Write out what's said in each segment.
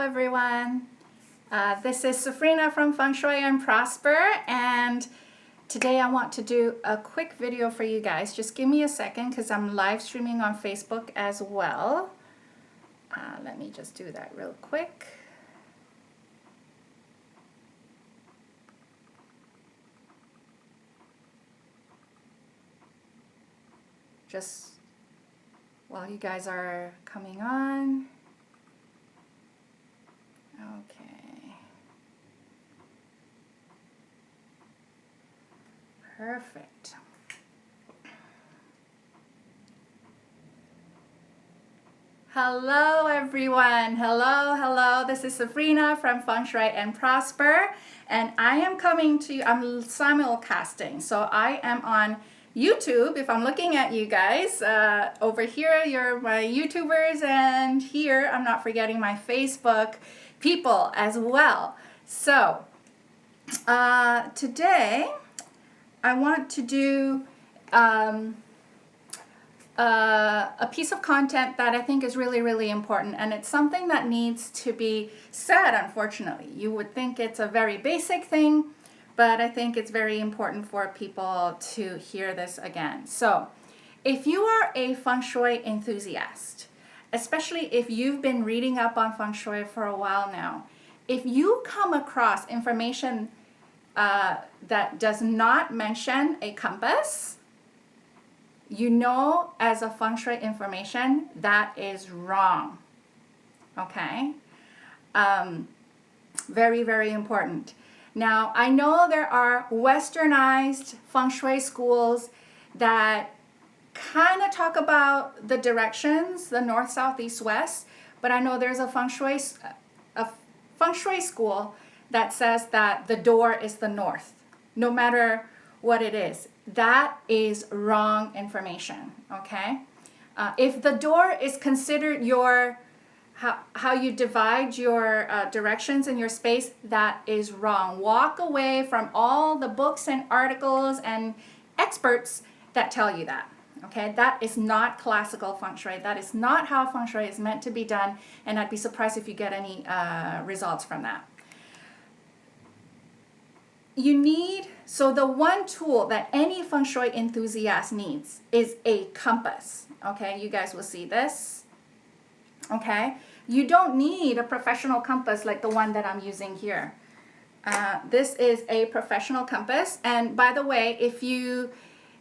everyone. This is Safrina from Feng Shui and Prosper, and today I want to do a quick video for you guys. Just give me a second because I'm live streaming on Facebook as well. Let me just do that real quick. Just while you guys are coming on. Okay. Perfect. Hello everyone. Hello. This is Safrina from Feng Shui and Prosper, and I am coming to you. I'm simulcasting, so I am on YouTube. If I'm looking at you guys over here, you're my YouTubers, and here I'm not forgetting my Facebook people as well. So today I want to do a piece of content that I think is really important, and it's something that needs to be said. Unfortunately, you would think it's a very basic thing, but I think it's very important for people to hear this again. So if you are a Feng Shui enthusiast, especially if you've been reading up on Feng Shui for a while now, if you come across information that does not mention a compass, you know, as a Feng Shui information, that is wrong. Okay? Very important. Now, I know there are westernized Feng Shui schools that kind of talk about the directions, the north, south, east, west, but I know there's a Feng Shui school that says that the door is the north, no matter what it is. That is wrong information, okay? If the door is considered your how you divide your directions in your space, that is wrong. Walk away from all the books and articles and experts that tell you that. Okay, that is not classical Feng Shui. That is not how Feng Shui is meant to be done, and I'd be surprised if you get any results from that. So the one tool that any Feng Shui enthusiast needs is a compass. Okay, you guys will see this. Okay, you don't need a professional compass like the one that I'm using here. This is a professional compass, and by the way, if you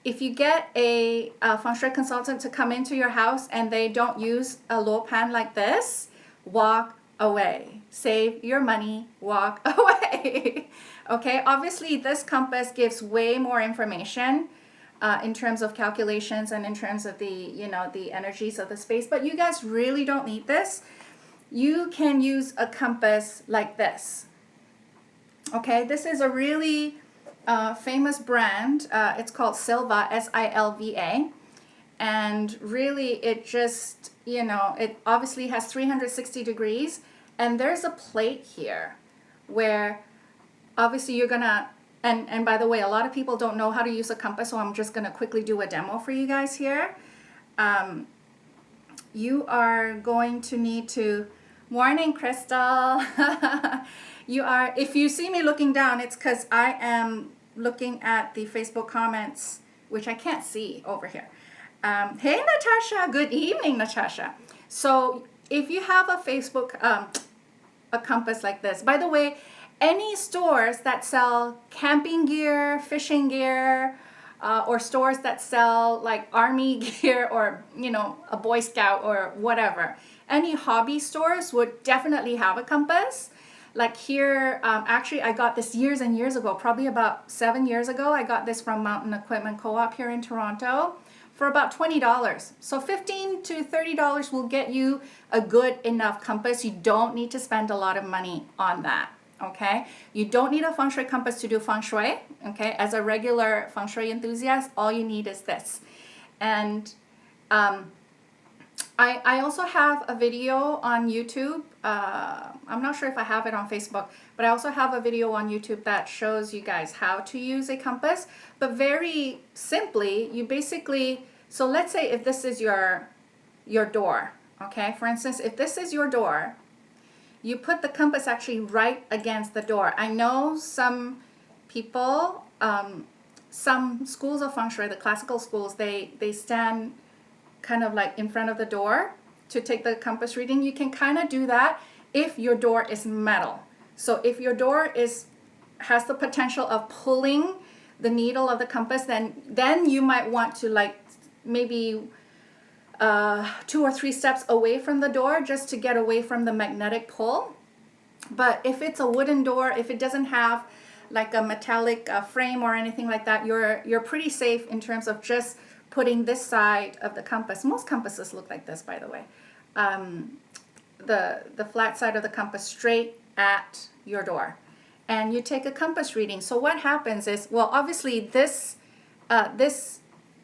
get a Feng Shui consultant to come into your house and they don't use a low pan like this, walk away. Save your money, walk away. Okay, obviously this compass gives way more information in terms of calculations and in terms of the energies of the space, but you guys really don't need this. You can use a compass like this. Okay, this is a really famous brand. It's called Silva, S-I-L-V-A, and really it just, it obviously has 360 degrees, and there's a plate here where obviously you're gonna, and by the way, a lot of people don't know how to use a compass, so I'm just gonna quickly do a demo for you guys here. You are going to need to, morning Crystal. If you see me looking down, it's because I am looking at the Facebook comments, which I can't see over here. Hey Natasha, good evening Natasha. So if you have a Facebook, a compass like this, by the way, any stores that sell camping gear, fishing gear, or stores that sell like army gear or, a Boy Scout or whatever, any hobby stores would definitely have a compass. Like here, actually I got this years and years ago, probably about 7 years ago. I got this from Mountain Equipment Co-op here in Toronto for about $20. So $15 to $30 will get you a good enough compass. You don't need to spend a lot of money on that. Okay, you don't need a Feng Shui compass to do Feng Shui. Okay, as a regular Feng Shui enthusiast, all you need is this. And I also have a video on YouTube. I'm not sure if I have it on Facebook, but I also have a video on YouTube that shows you guys how to use a compass. But very simply, you basically, so let's say if this is your door, okay? For instance, if this is your door, you put the compass actually right against the door. I know some people, some schools of Feng Shui, the classical schools, they stand kind of like in front of the door to take the compass reading. You can kind of do that if your door is metal. So if your door has the potential of pulling the needle of the compass, then you might want to like maybe 2 or 3 steps away from the door just to get away from the magnetic pull. But if it's a wooden door, if it doesn't have like a metallic frame or anything like that, you're pretty safe in terms of just putting this side of the compass. Most compasses look like this, by the way. The flat side of the compass straight at your door. And you take a compass reading. So what happens is, well, obviously this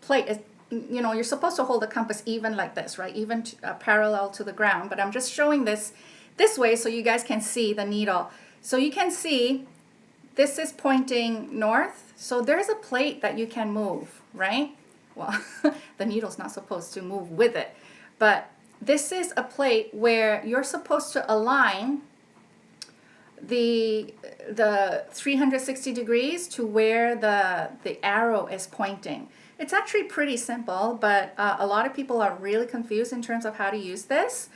plate is, you know, you're supposed to hold the compass even like this, right? Even parallel to the ground. But I'm just showing this way so you guys can see the needle. So you can see this is pointing north. So there's a plate that you can move, right? Well, the needle's not supposed to move with it. But this is a plate where you're supposed to align the 360 degrees to where the arrow is pointing. It's actually pretty simple, but a lot of people are really confused in terms of how to use this.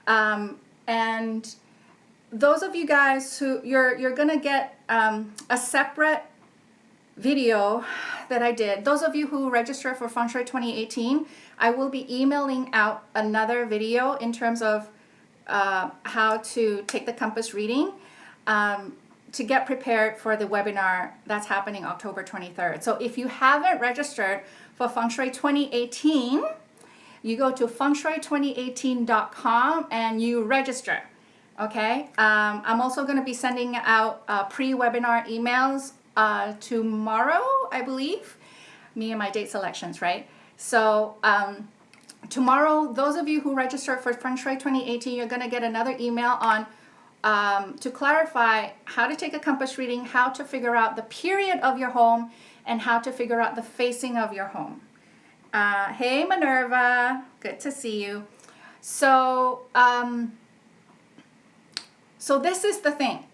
And those of you guys who you're gonna get a separate video that I did. Those of you who register for Feng Shui 2018, I will be emailing out another video in terms of how to take the compass reading to get prepared for the webinar that's happening October 23rd. So if you haven't registered for Feng Shui 2018, you go to fengshui2018.com and you register. Okay, I'm also going to be sending out pre-webinar emails tomorrow, I believe. Me and my date selections, right? So tomorrow, those of you who register for Feng Shui 2018, you're going to get another email on to clarify how to take a compass reading, how to figure out the period of your home, and how to figure out the facing of your home. Hey, Minerva, good to see you. So, so this is the thing.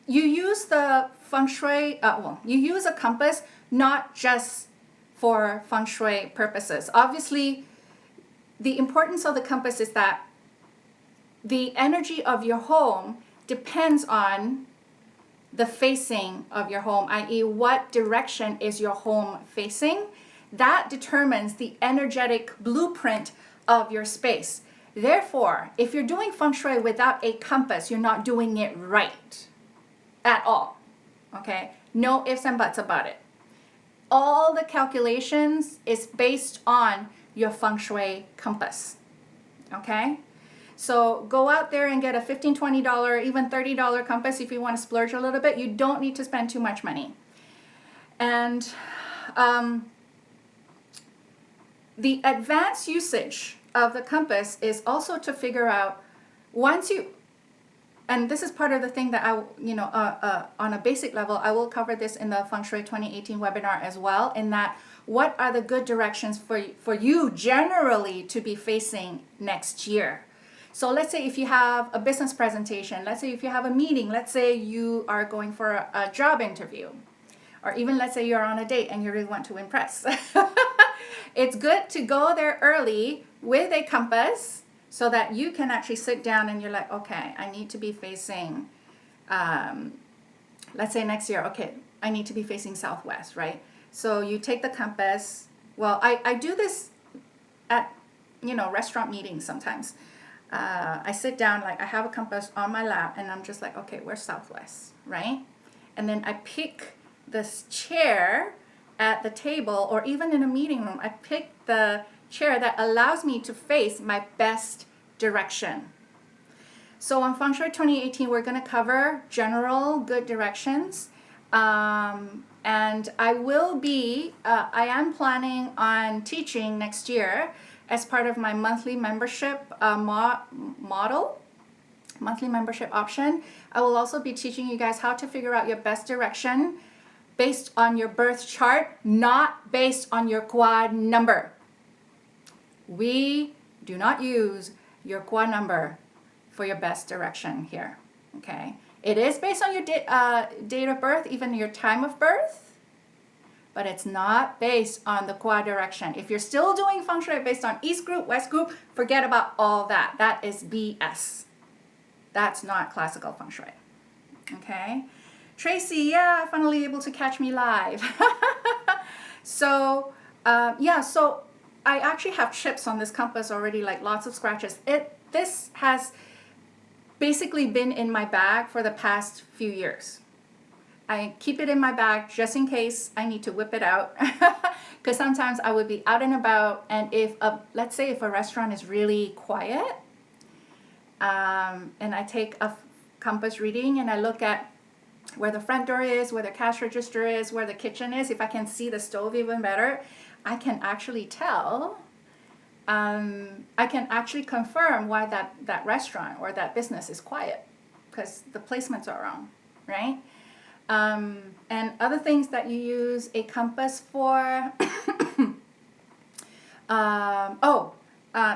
You use the Feng Shui, you use a compass not just for Feng Shui purposes. Obviously, the importance of the compass is that the energy of your home depends on the facing of your home, i.e. what direction is your home facing. That determines the energetic blueprint of your space. Therefore, if you're doing Feng Shui without a compass, you're not doing it right at all. Okay? No ifs and buts about it. All the calculations is based on your Feng Shui compass. Okay? So go out there and get a $15, $20, even $30 compass if you want to splurge a little bit. You don't need to spend too much money. And the advanced usage of the compass is also to figure out once you, and this is part of the thing that I, on a basic level, I will cover this in the Feng Shui 2018 webinar as well, in that what are the good directions for you generally to be facing next year. So let's say if you have a business presentation, let's say if you have a meeting, let's say you are going for a job interview, or even let's say you're on a date and you really want to impress. It's good to go there early with a compass so that you can actually sit down and you're like, okay, I need to be facing, let's say next year, okay, I need to be facing southwest, right? So you take the compass. Well, I do this at, restaurant meetings sometimes. I sit down, like I have a compass on my lap and I'm just like, okay, where's southwest, right? And then I pick this chair at the table, or even in a meeting room, I pick the chair that allows me to face my best direction. So on Feng Shui 2018, we're going to cover general good directions. And I am planning on teaching next year as part of my monthly membership monthly membership option. I will also be teaching you guys how to figure out your best direction based on your birth chart, not based on your quad number. We do not use your quad number for your best direction here, okay? It is based on your date of birth, even your time of birth, but it's not based on the Kwa direction. If you're still doing Feng Shui based on East group, West group, forget about all that. That is BS. That's not classical Feng Shui, okay? Tracy, yeah, finally able to catch me live. So, yeah, so I actually have chips on this compass already, like lots of scratches. This has basically been in my bag for the past few years. I keep it in my bag just in case I need to whip it out, because sometimes I would be out and about, and let's say if a restaurant is really quiet, and I take a compass reading and I look at where the front door is, where the cash register is, where the kitchen is, if I can see the stove even better, I can actually tell, I can actually confirm why that restaurant or that business is quiet, because the placements are wrong, right? And other things that you use a compass for.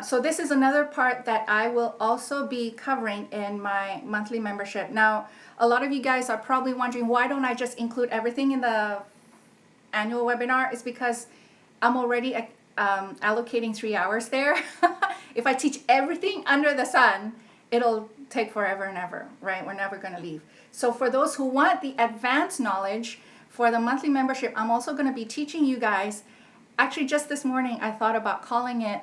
So this is another part that I will also be covering in my monthly membership. Now, a lot of you guys are probably wondering, why don't I just include everything in the annual webinar? It's because I'm already allocating 3 hours there. If I teach everything under the sun, it'll take forever and ever, right? We're never going to leave. So for those who want the advanced knowledge for the monthly membership, I'm also going to be teaching you guys. Actually, just this morning, I thought about calling it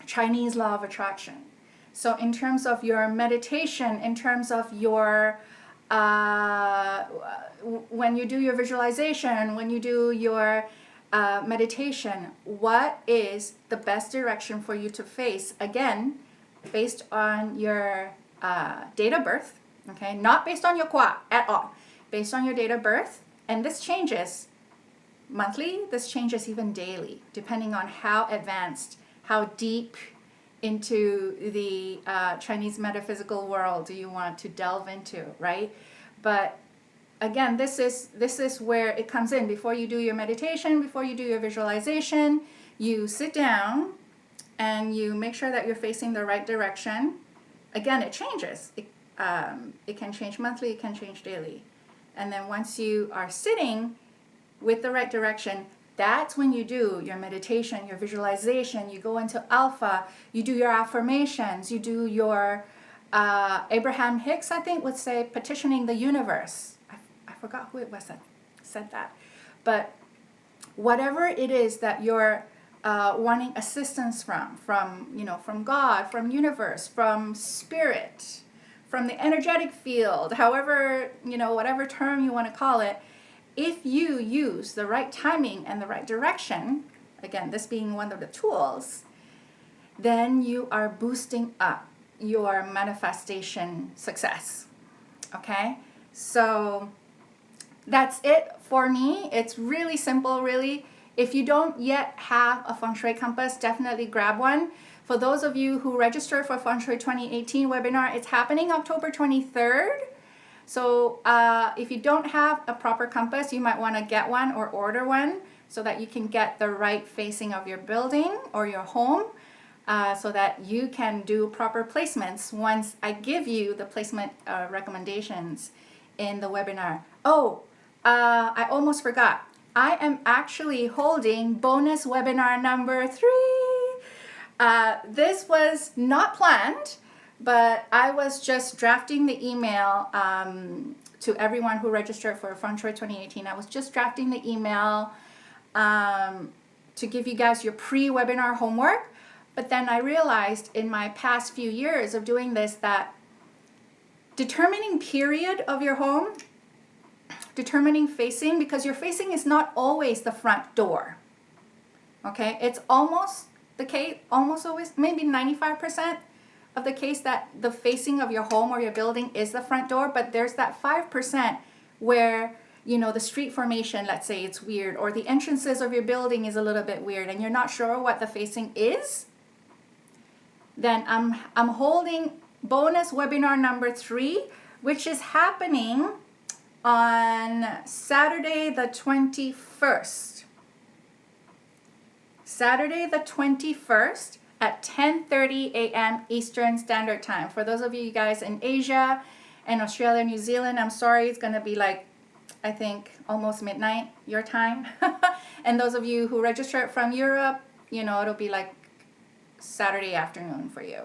Chinese law of attraction. So in terms of your meditation, in terms of your, when you do your visualization, when you do your meditation, what is the best direction for you to face? Again, based on your date of birth, okay? Not based on your Kwa at all. Based on your date of birth. And this changes monthly, this changes even daily, depending on how advanced, how deep into the Chinese metaphysical world do you want to delve into, right? But again, this is where it comes in. Before you do your meditation, before you do your visualization, you sit down and you make sure that you're facing the right direction. Again, it changes. It can change monthly, it can change daily. And then once you are sitting with the right direction, that's when you do your meditation, your visualization, you go into alpha, you do your affirmations, you do your, Abraham Hicks, I think, would say petitioning the universe. I forgot who it was that said that. But whatever it is that you're wanting assistance from God, from universe, from spirit, from the energetic field, however, whatever term you want to call it, if you use the right timing and the right direction, again, this being one of the tools, then you are boosting up your manifestation success. Okay? So that's it for me. It's really simple, really. If you don't yet have a Feng Shui compass, definitely grab one. For those of you who registered for Feng Shui 2018 webinar, it's happening October 23rd. So if you don't have a proper compass, you might want to get one or order one so that you can get the right facing of your building or your home, so that you can do proper placements once I give you the placement recommendations in the webinar. Oh, I almost forgot. I am actually holding bonus webinar number 3. This was not planned, but I was just drafting the email to everyone who registered for Feng Shui 2018. I was just drafting the email to give you guys your pre-webinar homework. But then I realized in my past few years of doing this that determining period of your home, determining facing, because your facing is not always the front door. Okay, it's almost the case, almost always, maybe 95% of the case that the facing of your home or your building is the front door, but there's that 5% where, the street formation, let's say it's weird, or the entrances of your building is a little bit weird and you're not sure what the facing is. Then I'm holding bonus webinar number 3, which is happening on Saturday the 21st. Saturday the 21st at 10:30 a.m. Eastern Standard Time. For those of you guys in Asia and Australia, New Zealand, I'm sorry, it's going to be like, I think, almost midnight your time. And those of you who registered from Europe, you know, it'll be like Saturday afternoon for you.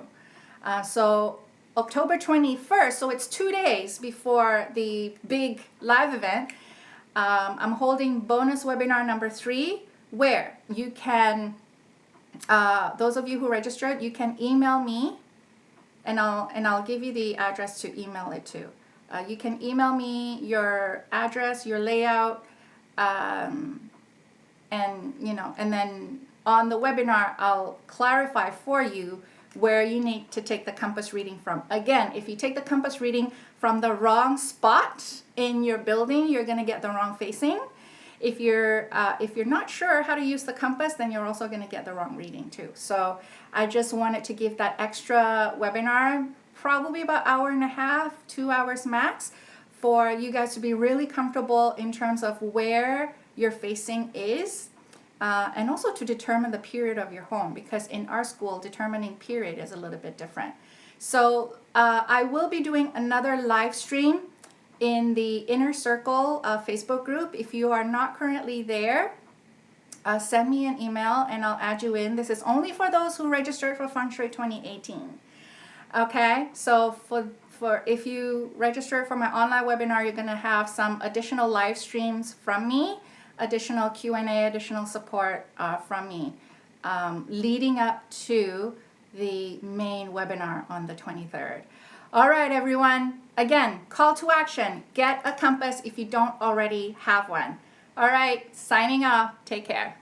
So October 21st, so it's 2 days before the big live event, I'm holding bonus webinar number 3, where you can, those of you who registered, you can email me, and I'll give you the address to email it to. You can email me your address, your layout, and you know, and then on the webinar I'll clarify for you where you need to take the compass reading from. Again, if you take the compass reading from the wrong spot in your building, you're going to get the wrong facing. If you're not sure how to use the compass, then you're also going to get the wrong reading too. So I just wanted to give that extra webinar, probably about hour and a half, 2 hours max, for you guys to be really comfortable in terms of where your facing is, and also to determine the period of your home, because in our school, determining period is a little bit different. So I will be doing another live stream in the Inner Circle Facebook group. If you are not currently there, send me an email and I'll add you in. This is only for those who registered for Feng Shui 2018. Okay, so for if you register for my online webinar, you're going to have some additional live streams from me, additional Q&A, additional support from me, leading up to the main webinar on the 23rd. All right, everyone. Again, call to action. Get a compass if you don't already have one. All right, signing off. Take care.